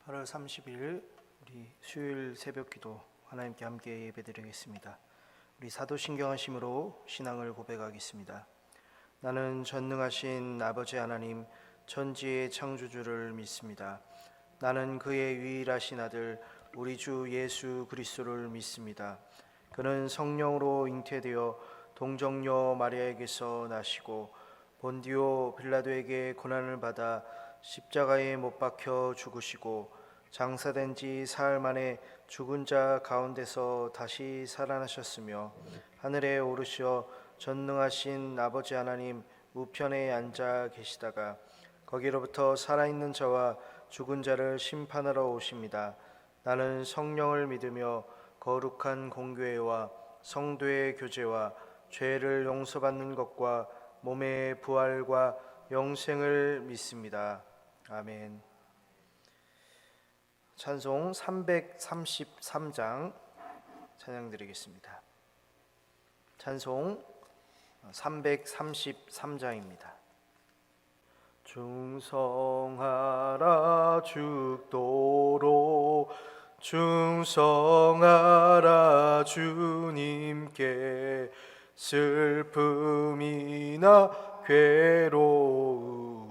8월 30일 우리 수요일 새벽기도 하나님께 함께 예배드리겠습니다. 우리 사도신경하심으로 신앙을 고백하겠습니다. 나는 전능하신 아버지 하나님 천지의 창조주를 믿습니다. 나는 그의 유일하신 아들 우리 주 예수 그리스도를 믿습니다. 그는 성령으로 잉태되어 동정녀 마리아에게서 나시고 본디오 빌라도에게 고난을 받아 십자가에 못 박혀 죽으시고 장사된 지 사흘 만에 죽은 자 가운데서 다시 살아나셨으며 하늘에 오르시어 전능하신 아버지 하나님 우편에 앉아 계시다가 거기로부터 살아있는 자와 죽은 자를 심판하러 오십니다. 나는 성령을 믿으며 거룩한 공교회와 성도의 교제와 죄를 용서받는 것과 몸의 부활과 영생을 믿습니다. 아멘. 찬송 333장 찬양드리겠습니다. 찬송 333장입니다. 충성하라 죽도록 충성하라 주님께 슬픔이나 괴로움이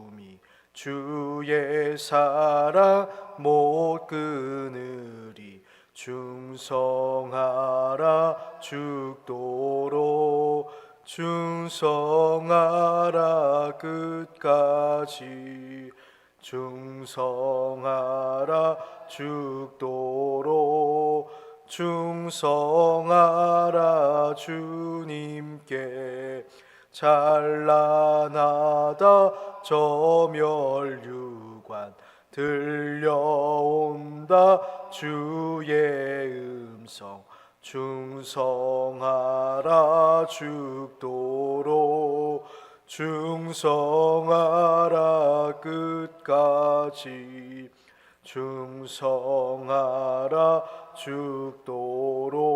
주의 사랑 못 끊으리 충성하라 죽도록 충성하라 끝까지 충성하라 죽도록 충성하라 주님께 찬란하다 저 멸류관 들려온다 주의 음성 충성하라 죽도록 충성하라 끝까지 충성하라 죽도록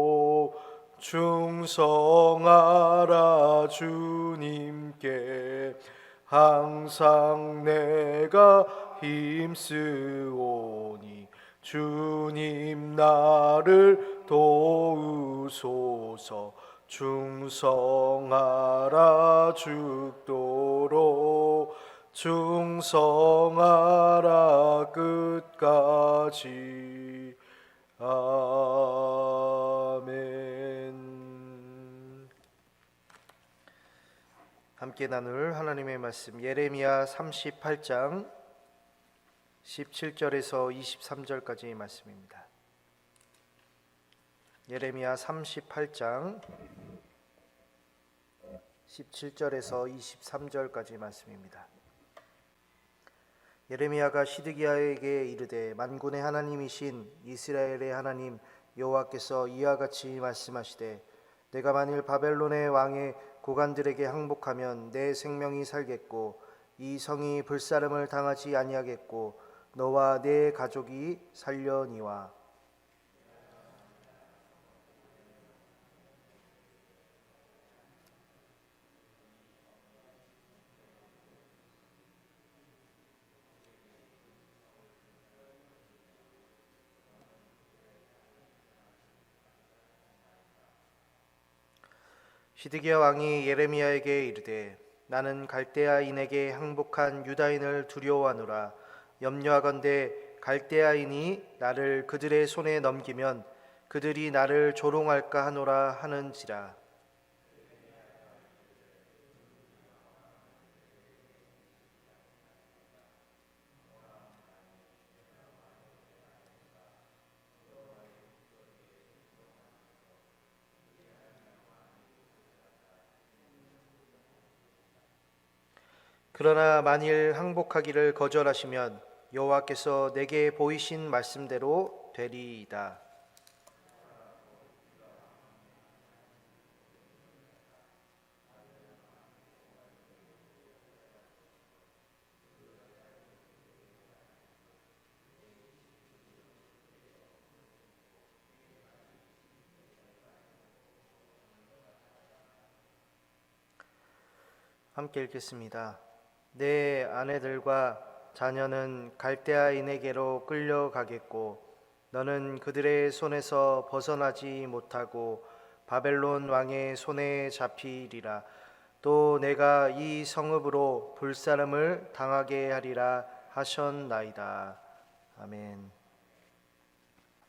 충성하라 주님께 항상 내가 힘쓰오니 주님 나를 도우소서 충성하라 죽도록 충성하라 끝까지 아멘. 함께 나눌 하나님의 말씀 예레미야 38장 17절에서 23절까지의 말씀입니다. 예레미야 38장 17절에서 23절까지 말씀입니다. 예레미야가 시드기야에게 이르되 만군의 하나님이신 이스라엘의 하나님 여호와께서 이와 같이 말씀하시되 내가 만일 바벨론의 왕의 고관들에게 항복하면 내 생명이 살겠고 이 성이 불사름을 당하지 아니하겠고 너와 내 가족이 살려니와. 시드기야 왕이 예레미야에게 이르되 나는 갈대아인에게 항복한 유다인을 두려워하노라. 염려하건대 갈대아인이 나를 그들의 손에 넘기면 그들이 나를 조롱할까 하노라 하는지라. 그러나 만일 항복하기를 거절하시면 여호와께서 내게 보이신 말씀대로 되리이다. 함께 읽겠습니다. 내 아내들과 자녀는 갈대아인에게로 끌려가겠고 너는 그들의 손에서 벗어나지 못하고 바벨론 왕의 손에 잡히리라. 또 내가 이 성읍으로 불사름을 당하게 하리라 하셨나이다. 아멘.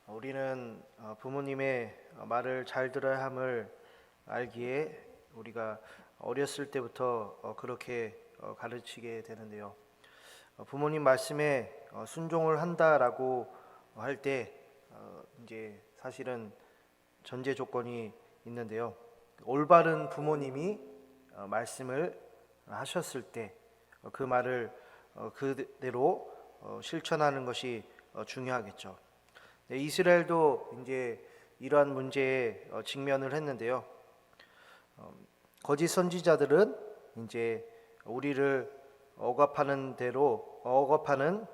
우리는 부모님의 말을 잘 들어야 함을 알기에 우리가 어렸을 때부터 그렇게 가르치게 되는데요. 부모님 말씀에 순종을 한다라고 할 때 이제 사실은 전제 조건이 있는데요. 올바른 부모님이 말씀을 하셨을 때 그 말을 그대로 실천하는 것이 중요하겠죠. 네, 이스라엘도 이제 이러한 문제에 직면을 했는데요. 거짓 선지자들은 이제 우리를 억압하는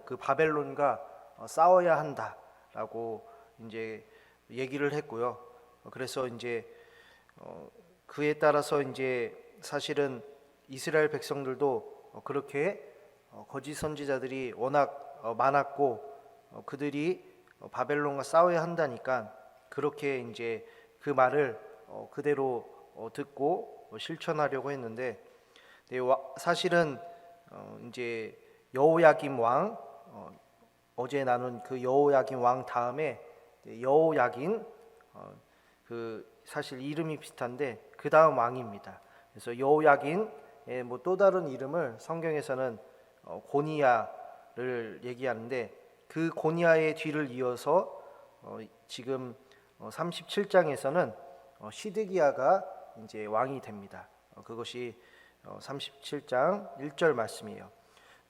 그 바벨론과 싸워야 한다라고 이제 얘기를 했고요. 그래서 이제 그에 따라서 이제 사실은 이스라엘 백성들도 그렇게 거짓 선지자들이 워낙 많았고 그들이 바벨론과 싸워야 한다니까 그렇게 이제 그 말을 그대로 듣고 실천하려고 했는데 사실은 이제 여호야김 왕 어제 나눈 그 여호야김 왕 다음에 여호야긴 그 사실 이름이 비슷한데 그 다음 왕입니다. 그래서 여호야긴의 뭐 또 다른 이름을 성경에서는 고니야를 얘기하는데 그 고니야의 뒤를 이어서 지금 37장에서는 시드기야가 이제 왕이 됩니다. 그것이 37장 1절 말씀이에요.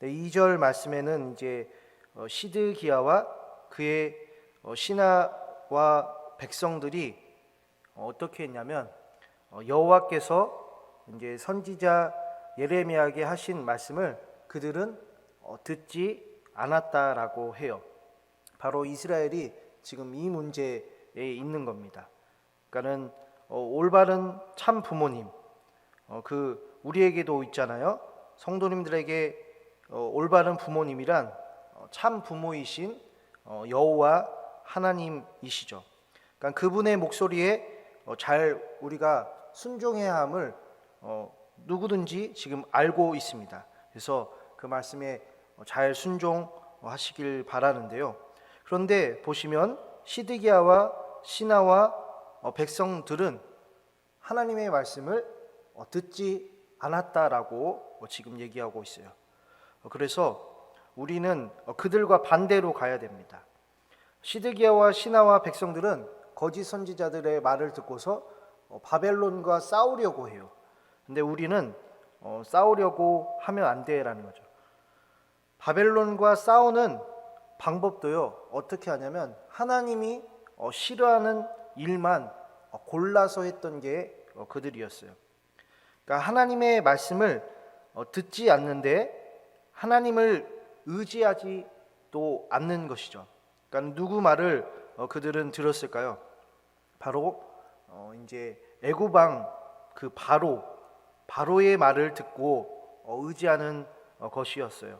2절 말씀에는 이제 시드기야와 그의 신하와 백성들이 어떻게 했냐면 여호와께서 이제 선지자 예레미야에게 하신 말씀을 그들은 듣지 않았다라고 해요. 바로 이스라엘이 지금 이 문제에 있는 겁니다. 그러니까는 올바른 참 부모님, 그 우리에게도 있잖아요. 성도님들에게 올바른 부모님이란 참 부모이신 여호와 하나님이시죠. 그러니까 그분의 목소리에 잘 우리가 순종해야 함을 누구든지 지금 알고 있습니다. 그래서 그 말씀에 잘 순종하시길 바라는데요. 그런데 보시면 시드기야와 신하와 백성들은 하나님의 말씀을 듣지 않았다라고 지금 얘기하고 있어요. 그래서 우리는 그들과 반대로 가야 됩니다. 시드기야와 신하와 백성들은 거짓 선지자들의 말을 듣고서 바벨론과 싸우려고 해요. 근데 우리는 싸우려고 하면 안 돼라는 거죠. 바벨론과 싸우는 방법도요. 어떻게 하냐면 하나님이 싫어하는 일만 골라서 했던 게 그들이었어요. 그러니까 하나님의 말씀을 듣지 않는데 하나님을 의지하지도 않는 것이죠. 그러니까 누구 말을 그들은 들었을까요? 바로 이제 애굽왕 그 바로의 말을 듣고 의지하는 것이었어요.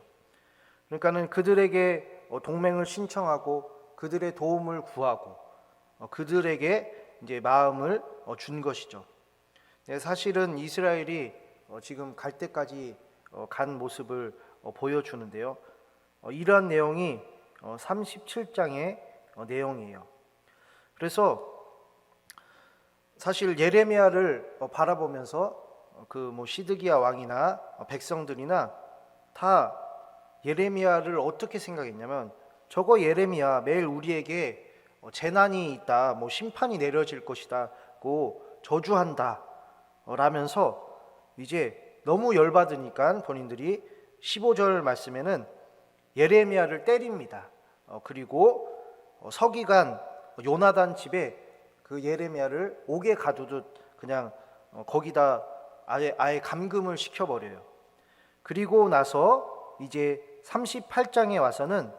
그러니까는 그들에게 동맹을 신청하고 그들의 도움을 구하고 그들에게 이제 마음을 준 것이죠. 사실은 이스라엘이 지금 갈 때까지 간 모습을 보여주는데요. 이러한 내용이 37장의 내용이에요. 그래서 사실 예레미야를 바라보면서 그 뭐 시드기야 왕이나 백성들이나 다 예레미야를 어떻게 생각했냐면 저거 예레미야 매일 우리에게 재난이 있다, 뭐 심판이 내려질 것이다고 저주한다 라면서 이제 너무 열받으니까 본인들이 15절 말씀에는 예레미야를 때립니다. 그리고 서기관 요나단 집에 그 예레미야를 옥에 가두듯 그냥 거기다 아예 감금을 시켜버려요. 그리고 나서 이제 38장에 와서는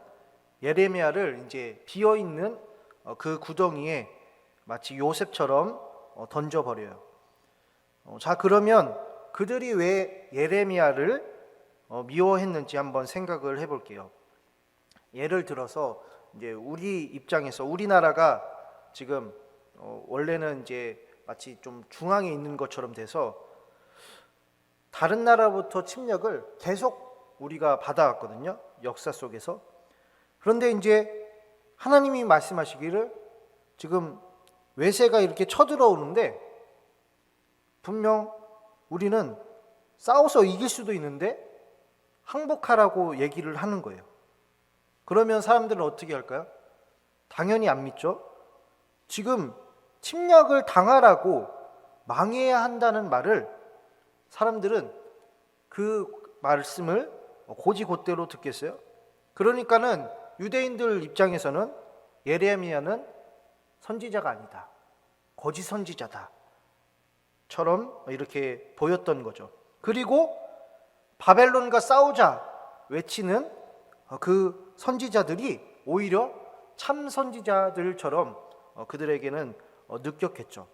예레미야를 이제 비어있는 그 구덩이에 마치 요셉처럼 던져버려요. 자, 그러면 그들이 왜 예레미야를 미워했는지 한번 생각을 해볼게요. 예를 들어서 이제 우리 입장에서 우리나라가 지금 원래는 이제 마치 좀 중앙에 있는 것처럼 돼서 다른 나라부터 침략을 계속 우리가 받아왔거든요. 역사 속에서. 그런데 이제 하나님이 말씀하시기를 지금 외세가 이렇게 쳐들어오는데 분명 우리는 싸워서 이길 수도 있는데 항복하라고 얘기를 하는 거예요. 그러면 사람들은 어떻게 할까요? 당연히 안 믿죠. 지금 침략을 당하라고 망해야 한다는 말을 사람들은 그 말씀을 고지곳대로 듣겠어요? 그러니까는 유대인들 입장에서는 예레미야는 선지자가 아니다, 거짓 선지자다 처럼 이렇게 보였던 거죠. 그리고 바벨론과 싸우자 외치는 그 선지자들이 오히려 참 선지자들처럼 그들에게는 느꼈겠죠.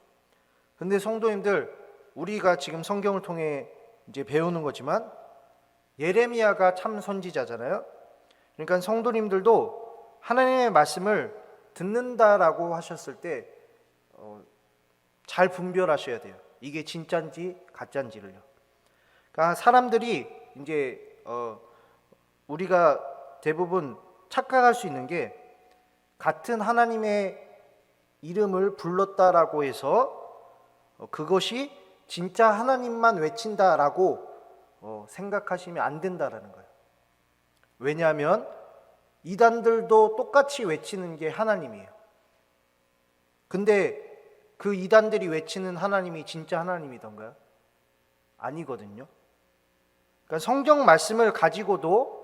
근데 성도님들, 우리가 지금 성경을 통해 이제 배우는 거지만 예레미야가 참 선지자잖아요. 그러니까 성도님들도 하나님의 말씀을 듣는다라고 하셨을 때 잘 분별하셔야 돼요. 이게 진짜인지 가짜인지를요. 그러니까 사람들이 이제 우리가 대부분 착각할 수 있는 게 같은 하나님의 이름을 불렀다라고 해서 그것이 진짜 하나님만 외친다라고 생각하시면 안 된다라는 거예요. 왜냐하면 이단들도 똑같이 외치는 게 하나님이에요. 근데 그 이단들이 외치는 하나님이 진짜 하나님이던가요? 아니거든요. 그러니까 성경 말씀을 가지고도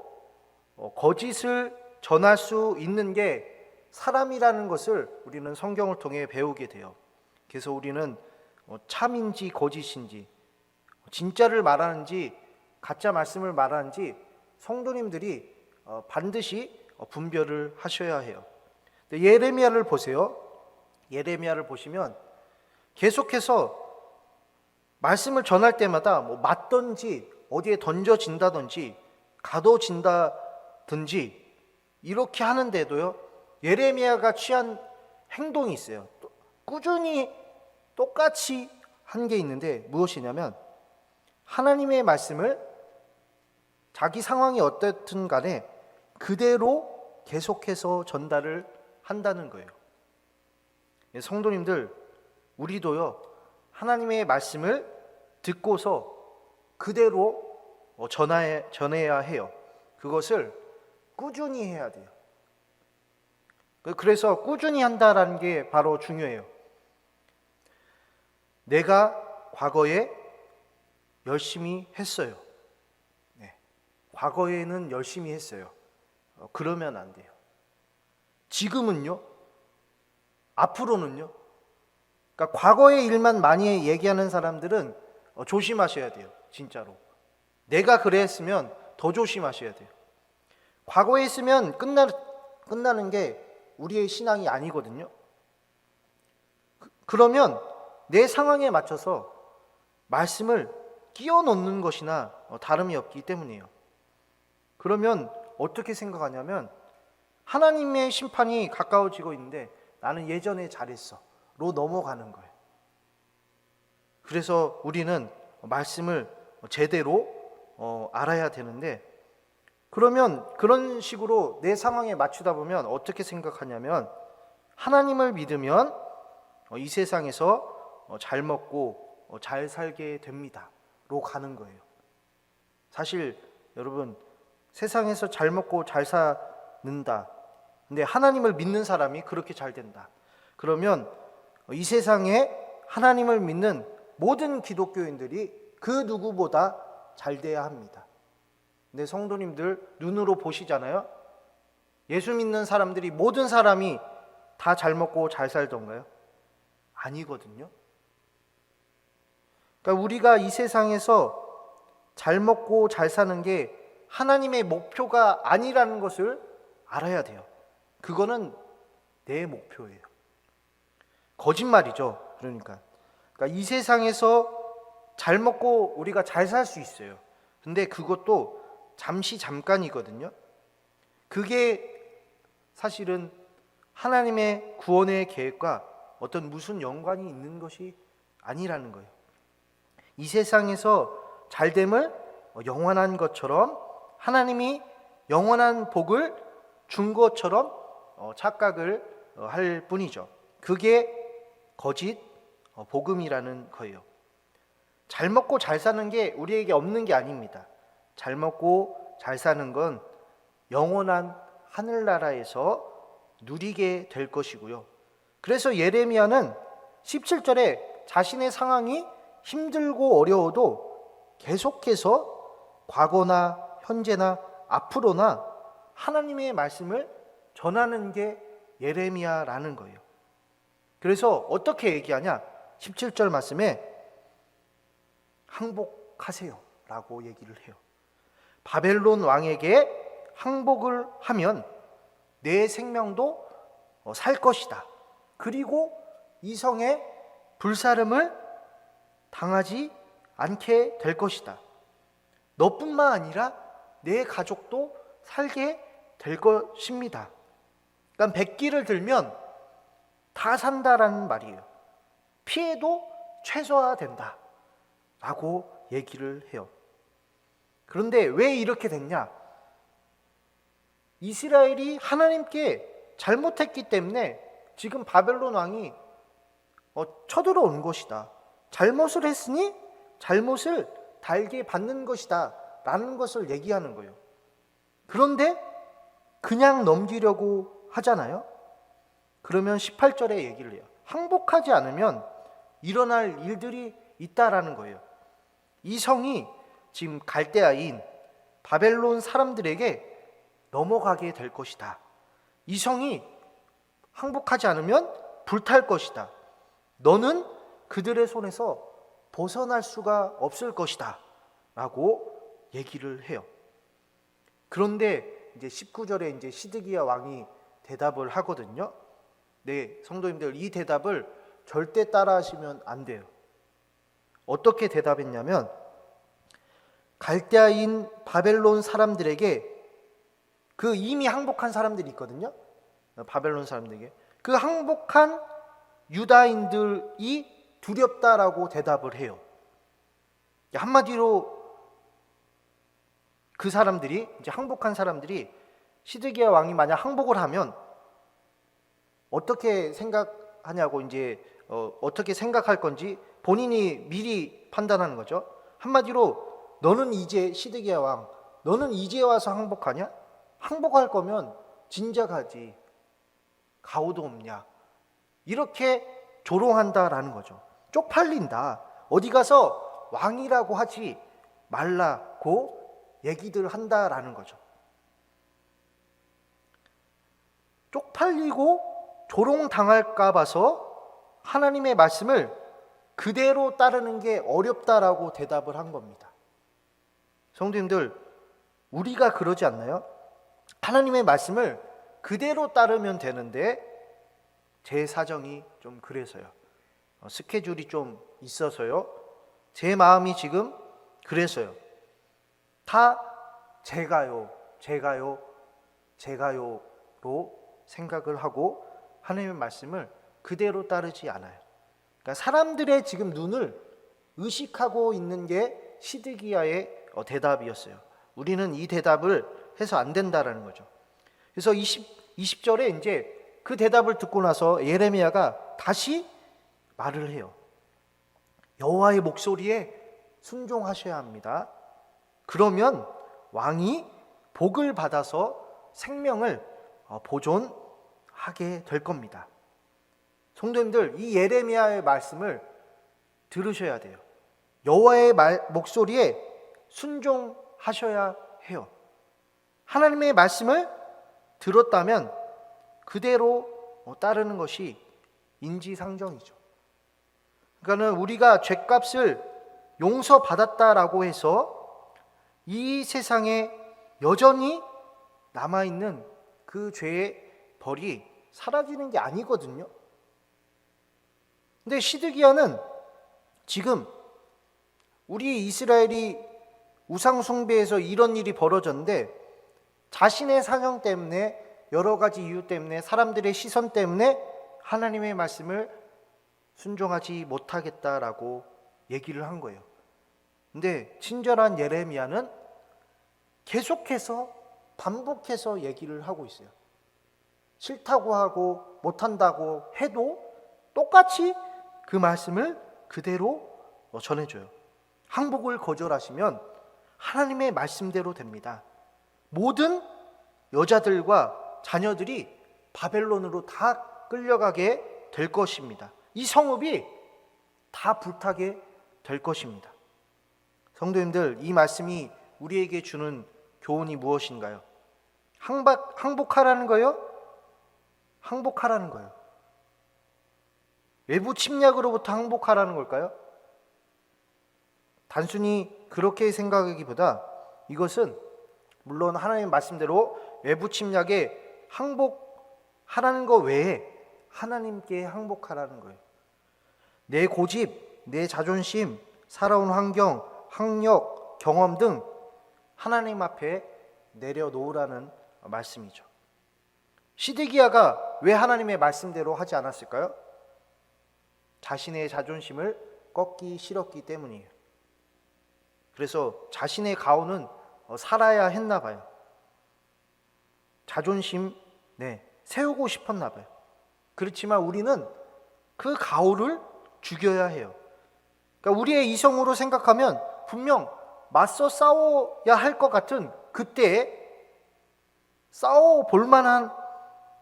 거짓을 전할 수 있는 게 사람이라는 것을 우리는 성경을 통해 배우게 돼요. 그래서 우리는 참인지 거짓인지, 진짜를 말하는지 가짜 말씀을 말하는지 성도님들이 반드시 분별을 하셔야 해요. 예레미야를 보세요. 예레미야를 보시면 계속해서 말씀을 전할 때마다 맞든지 어디에 던져진다든지 가둬진다든지 이렇게 하는데도요, 예레미야가 취한 행동이 있어요. 꾸준히 똑같이 한 게 있는데 무엇이냐면 하나님의 말씀을 자기 상황이 어떻든 간에 그대로 계속해서 전달을 한다는 거예요. 성도님들, 우리도요 하나님의 말씀을 듣고서 그대로 전해야 해요. 그것을 꾸준히 해야 돼요. 그래서 꾸준히 한다라는 게 바로 중요해요. 내가 과거에 열심히 했어요. 네. 과거에는 열심히 했어요. 그러면 안 돼요. 지금은요? 앞으로는요? 그러니까 과거의 일만 많이 얘기하는 사람들은 조심하셔야 돼요. 진짜로. 내가 그랬으면 더 조심하셔야 돼요. 과거에 있으면 끝나는 게 우리의 신앙이 아니거든요. 그러면 내 상황에 맞춰서 말씀을 끼워 넣는 것이나 다름이 없기 때문이에요. 그러면 어떻게 생각하냐면 하나님의 심판이 가까워지고 있는데 나는 예전에 잘했어 로 넘어가는 거예요. 그래서 우리는 말씀을 제대로 알아야 되는데, 그러면 그런 식으로 내 상황에 맞추다 보면 어떻게 생각하냐면 하나님을 믿으면 이 세상에서 잘 먹고 잘 살게 됩니다 로 가는 거예요. 사실 여러분, 세상에서 잘 먹고 잘 사는다, 근데 하나님을 믿는 사람이 그렇게 잘 된다, 그러면 이 세상에 하나님을 믿는 모든 기독교인들이 그 누구보다 잘 돼야 합니다. 근데 성도님들 눈으로 보시잖아요. 예수 믿는 사람들이 모든 사람이 다 잘 먹고 잘 살던가요? 아니거든요. 그러니까 우리가 이 세상에서 잘 먹고 잘 사는 게 하나님의 목표가 아니라는 것을 알아야 돼요. 그거는 내 목표예요. 거짓말이죠. 그러니까 이 세상에서 잘 먹고 우리가 잘 살 수 있어요. 근데 그것도 잠깐이거든요. 그게 사실은 하나님의 구원의 계획과 어떤 무슨 연관이 있는 것이 아니라는 거예요. 이 세상에서 잘됨을 영원한 것처럼 하나님이 영원한 복을 준 것처럼 착각을 할 뿐이죠. 그게 거짓 복음이라는 거예요. 잘 먹고 잘 사는 게 우리에게 없는 게 아닙니다. 잘 먹고 잘 사는 건 영원한 하늘나라에서 누리게 될 것이고요. 그래서 예레미야는 17절에 자신의 상황이 힘들고 어려워도 계속해서 과거나 현재나 앞으로나 하나님의 말씀을 전하는 게 예레미야라는 거예요. 그래서 어떻게 얘기하냐? 17절 말씀에 항복하세요 라고 얘기를 해요. 바벨론 왕에게 항복을 하면 내 생명도 살 것이다. 그리고 이 성에 불사름을 당하지 않게 될 것이다. 너뿐만 아니라 내 가족도 살게 될 것입니다. 그러니까 백기를 들면 다 산다라는 말이에요. 피해도 최소화된다 라고 얘기를 해요. 그런데 왜 이렇게 됐냐? 이스라엘이 하나님께 잘못했기 때문에 지금 바벨론 왕이 쳐들어온 것이다. 잘못을 했으니 잘못을 달게 받는 것이다 라는 것을 얘기하는 거예요. 그런데 그냥 넘기려고 하잖아요. 그러면 18절에 얘기를 해요. 항복하지 않으면 일어날 일들이 있다라는 거예요. 이 성이 지금 갈대아인 바벨론 사람들에게 넘어가게 될 것이다. 이 성이 항복하지 않으면 불탈 것이다. 너는 그들의 손에서 벗어날 수가 없을 것이다 라고 얘기를 해요. 그런데 이제 19절에 이제 시드기야 왕이 대답을 하거든요. 네, 성도님들, 이 대답을 절대 따라하시면 안 돼요. 어떻게 대답했냐면, 갈대아인 바벨론 사람들에게, 그 이미 항복한 사람들이 있거든요. 바벨론 사람들에게 그 항복한 유다인들이 두렵다라고 대답을 해요. 한마디로 그 사람들이, 이제 항복한 사람들이 시드기야 왕이 만약 항복을 하면 어떻게 생각하냐고, 이제 어떻게 생각할 건지 본인이 미리 판단하는 거죠. 한마디로 너는 이제 시드기야 왕, 너는 이제 와서 항복하냐? 항복할 거면 진작 하지, 가오도 없냐, 이렇게 조롱한다라는 거죠. 쪽팔린다, 어디 가서 왕이라고 하지 말라고 얘기들 한다라는 거죠. 쪽팔리고 조롱당할까 봐서 하나님의 말씀을 그대로 따르는 게 어렵다라고 대답을 한 겁니다. 성도님들, 우리가 그러지 않나요? 하나님의 말씀을 그대로 따르면 되는데 제 사정이 좀 그래서요, 스케줄이 좀 있어서요, 제 마음이 지금 그래서요, 다 제가요로 생각을 하고 하나님의 말씀을 그대로 따르지 않아요. 그러니까 사람들의 지금 눈을 의식하고 있는 게 시드기야의 대답이었어요. 우리는 이 대답을 해서 안 된다라는 거죠. 그래서 20절에 이제 그 대답을 듣고 나서 예레미야가 다시 말을 해요. 여호와의 목소리에 순종하셔야 합니다. 그러면 왕이 복을 받아서 생명을 보존하게 될 겁니다. 성도님들, 이 예레미야의 말씀을 들으셔야 돼요. 여호와의 목소리에 순종하셔야 해요. 하나님의 말씀을 들었다면 그대로 따르는 것이 인지상정이죠. 그러니까 우리가 죄값을 용서받았다라고 해서 이 세상에 여전히 남아있는 그 죄의 벌이 사라지는 게 아니거든요. 근데 시드기야는 지금 우리 이스라엘이 우상 숭배에서 이런 일이 벌어졌는데 자신의 사정 때문에, 여러 가지 이유 때문에, 사람들의 시선 때문에 하나님의 말씀을 순종하지 못하겠다라고 얘기를 한 거예요. 근데 친절한 예레미야는 계속해서 반복해서 얘기를 하고 있어요. 싫다고 하고 못한다고 해도 똑같이 그 말씀을 그대로 전해줘요. 항복을 거절하시면 하나님의 말씀대로 됩니다. 모든 여자들과 자녀들이 바벨론으로 다 끌려가게 될 것입니다. 이 성읍이 다 불타게 될 것입니다. 성도님들, 이 말씀이 우리에게 주는 교훈이 무엇인가요? 항복하라는 거예요? 항복하라는 거예요. 외부 침략으로부터 항복하라는 걸까요? 단순히 그렇게 생각하기보다 이것은 물론 하나님의 말씀대로 외부 침략에 항복하라는 것 외에 하나님께 항복하라는 거예요. 내 고집, 내 자존심, 살아온 환경, 학력, 경험 등 하나님 앞에 내려놓으라는 말씀이죠. 시드기야가 왜 하나님의 말씀대로 하지 않았을까요? 자신의 자존심을 꺾기 싫었기 때문이에요. 그래서 자신의 가오는 살아야 했나 봐요. 자존심 세우고 싶었나 봐요. 그렇지만 우리는 그 가오를 죽여야 해요. 그러니까 우리의 이성으로 생각하면 분명 맞서 싸워야 할 것 같은 그때에, 싸워 볼 만한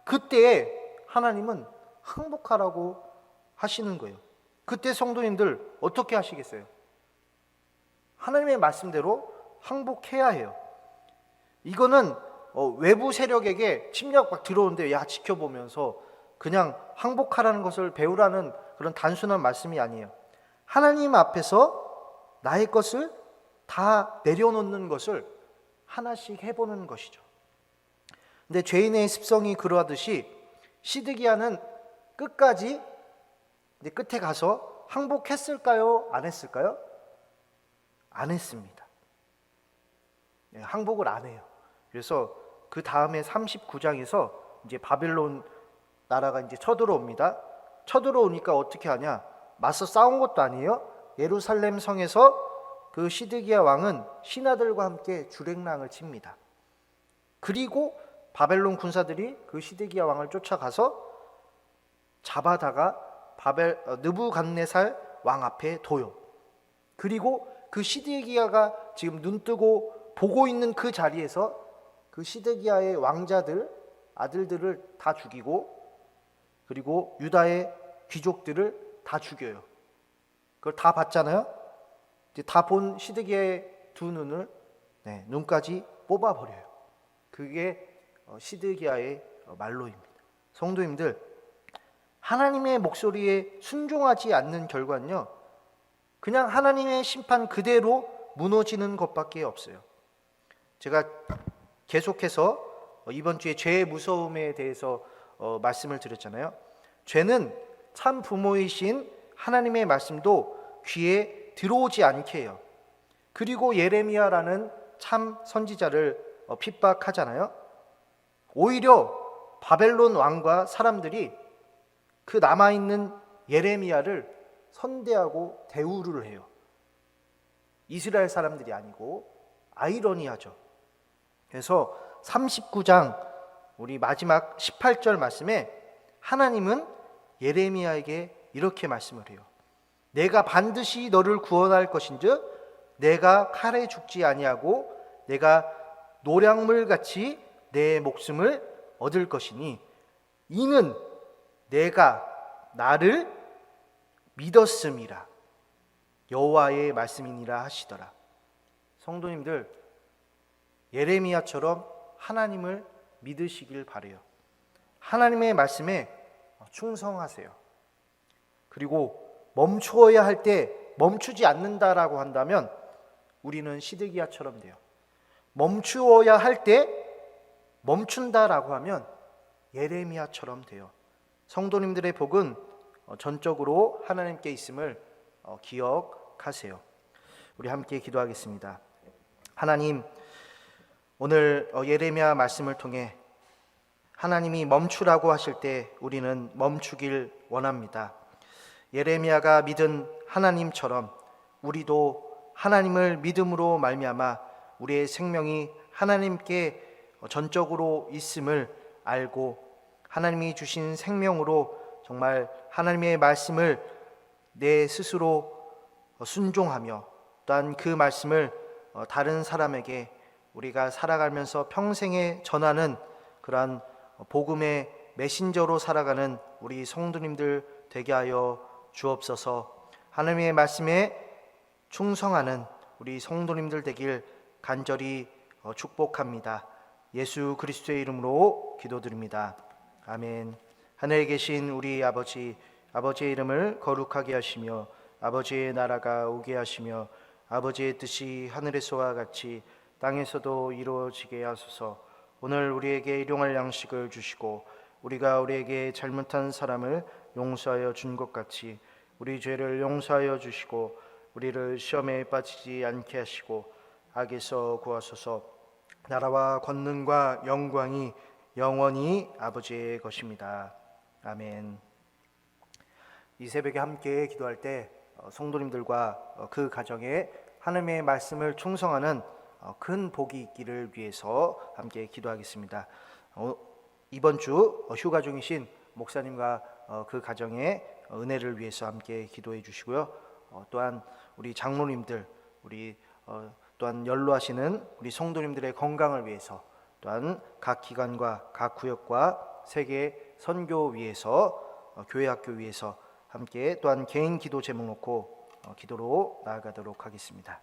그때에 하나님은 항복하라고 하시는 거예요. 그때 성도님들 어떻게 하시겠어요? 하나님의 말씀대로 항복해야 해요. 이거는 외부 세력에게 침략 막 들어오는데 야 지켜보면서 그냥 항복하라는 것을 배우라는 그런 단순한 말씀이 아니에요. 하나님 앞에서 나의 것을 다 내려놓는 것을 하나씩 해보는 것이죠. 근데 죄인의 습성이 그러하듯이 시드기야는 끝까지 끝에 가서 항복했을까요? 안 했을까요? 안 했습니다. 항복을 안 해요. 그래서 그 다음에 39장에서 이제 바벨론 나라가 이제 쳐들어옵니다. 쳐들어오니까 어떻게 하냐? 맞서 싸운 것도 아니에요. 예루살렘 성에서 그 시드기야 왕은 신하들과 함께 주랭랑을 칩니다. 그리고 바벨론 군사들이 그 시드기야 왕을 쫓아가서 잡아다가 느부갓네살 왕 앞에 둬요. 그리고 그 시드기야가 지금 눈뜨고 보고 있는 그 자리에서 그 시드기야의 왕자들, 아들들을 다 죽이고, 그리고 유다의 귀족들을 다 죽여요. 그걸 다 봤잖아요. 이제 다 본 시드기야의 두 눈을 눈까지 뽑아버려요. 그게 시드기야의 말로입니다. 성도님들, 하나님의 목소리에 순종하지 않는 결과는요, 그냥 하나님의 심판 그대로 무너지는 것밖에 없어요. 제가 계속해서 이번 주에 죄의 무서움에 대해서 말씀을 드렸잖아요. 죄는 참 부모이신 하나님의 말씀도 귀에 들어오지 않게 해요. 그리고 예레미야라는 참 선지자를 핍박하잖아요. 오히려 바벨론 왕과 사람들이 그 남아있는 예레미야를 선대하고 대우를 해요. 이스라엘 사람들이 아니고. 아이러니하죠. 그래서 39장 우리 마지막 18절 말씀에 하나님은 예레미야에게 이렇게 말씀을 해요. 내가 반드시 너를 구원할 것인즉 내가 칼에 죽지 아니하고 내가 노량물같이 내 목숨을 얻을 것이니 이는 내가 나를 믿었음이라 여호와의 말씀이니라 하시더라. 성도님들, 예레미야처럼 하나님을 믿으시길 바라요. 하나님의 말씀에 충성하세요. 그리고 멈추어야 할 때 멈추지 않는다라고 한다면 우리는 시드기야처럼 돼요. 멈추어야 할 때 멈춘다라고 하면 예레미야처럼 돼요. 성도님들의 복은 전적으로 하나님께 있음을 기억하세요. 우리 함께 기도하겠습니다. 하나님, 오늘 예레미야 말씀을 통해 하나님이 멈추라고 하실 때 우리는 멈추길 원합니다. 예레미야가 믿은 하나님처럼 우리도 하나님을 믿음으로 말미암아 우리의 생명이 하나님께 전적으로 있음을 알고 하나님이 주신 생명으로 정말 하나님의 말씀을 내 스스로 순종하며 또한 그 말씀을 다른 사람에게 우리가 살아가면서 평생에 전하는 그러한 복음의 메신저로 살아가는 우리 성도님들 되게 하여 주옵소서. 하나님의 말씀에 충성하는 우리 성도님들 되길 간절히 축복합니다. 예수 그리스도의 이름으로 기도드립니다. 아멘. 하늘에 계신 우리 아버지, 아버지의 이름을 거룩하게 하시며 아버지의 나라가 오게 하시며 아버지의 뜻이 하늘에서와 같이 땅에서도 이루어지게 하소서. 오늘 우리에게 일용할 양식을 주시고 우리가 우리에게 잘못한 사람을 용서하여 준 것 같이 우리 죄를 용서하여 주시고 우리를 시험에 빠지지 않게 하시고 악에서 구하소서. 나라와 권능과 영광이 영원히 아버지의 것입니다. 아멘. 이 새벽에 함께 기도할 때 성도님들과 그 가정에 하나님의 말씀을 충성하는 큰 복이 있기를 위해서 함께 기도하겠습니다. 이번 주 휴가 중이신 목사님과 그 가정의 은혜를 위해서 함께 기도해 주시고요. 또한 우리 장로님들, 우리 또한 연로하시는 우리 성도님들의 건강을 위해서, 또한 각 기관과 각 구역과 세계 선교 위해서, 교회 학교 위해서 함께 또한 개인 기도 제목 놓고 기도로 나아가도록 하겠습니다.